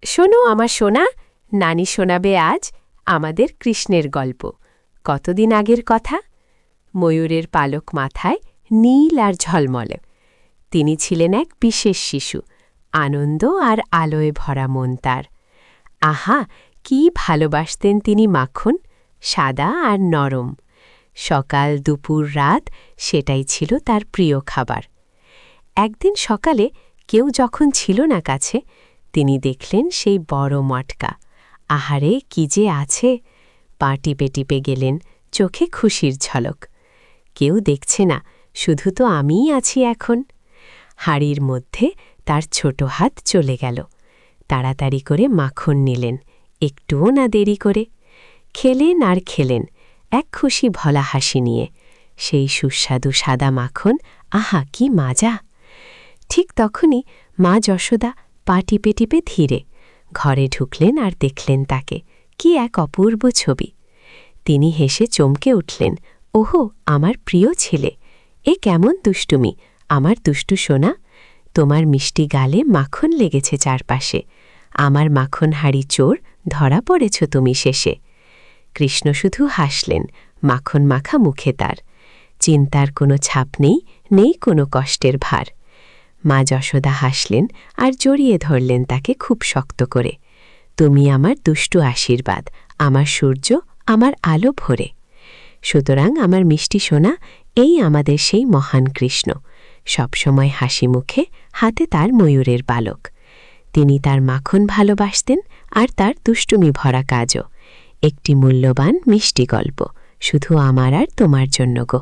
শোনো আমার সোনা, নানি শোনাবে আজ আমাদের কৃষ্ণের গল্প। কতদিন আগের কথা। ময়ূরের পালক মাথায়, নীল আর ঝলমলে। তিনি ছিলেন এক বিশেষ শিশু, আনন্দ আর আলোয় ভরা মন তার। আহা, কি ভালোবাসতেন তিনি মাখন, সাদা আর নরম। সকাল দুপুর রাত সেটাই ছিল তার প্রিয় খাবার। একদিন সকালে কেউ যখন ছিল না কাছে, তিনি দেখলেন সেই বড় মটকা। আহারে, কি যে আছে! পা টিপে টিপে গেলেন, চোখে খুশির ঝলক। কেউ দেখছে না, শুধু তো আমিই আছি এখন। হাঁড়ির মধ্যে তার ছোট হাত চলে গেল। তাড়াতাড়ি করে মাখন নিলেন, একটুও না দেরি করে। খেলেন আর খেলেন, এক খুশি ভলা হাসি নিয়ে। সেই সুস্বাদু সাদা মাখন, আহা কি মাজা! ঠিক তখনই মা যশোদা পা টিপে টিপে ধীরে ঘরে ঢুকলেন আর দেখলেন তাকে। কি এক অপূর্ব ছবি! তিনি হেসে চমকে উঠলেন, ওহো, আমার প্রিয় ছেলে! এ কেমন দুষ্টুমি, আমার দুষ্টু সোনা! তোমার মিষ্টি গালে মাখন লেগেছে চারপাশে। আমার মাখন হাঁড়ি চোর, ধরা পড়েছ তুমি শেষে। কৃষ্ণ শুধু হাসলেন, মাখন মাখা মুখে তার। চিন্তার কোনো ছাপ নেই, নেই কোনো কষ্টের ভার। মা যশোদা হাসলেন আর জড়িয়ে ধরলেন তাকে খুব শক্ত করে। তুমি আমার দুষ্টু আশীর্বাদ, আমার সূর্য, আমার আলো ভরে। সুতরাং আমার মিষ্টি সোনা, এই আমাদের সেই মহান কৃষ্ণ, সবসময় হাসি মুখে, হাতে তার ময়ূরের পালক। তিনি তার মাখন ভালোবাসতেন আর তার দুষ্টুমি ভরা কাজও। একটি মূল্যবান মিষ্টি গল্প, শুধু আমার আর তোমার জন্য গো।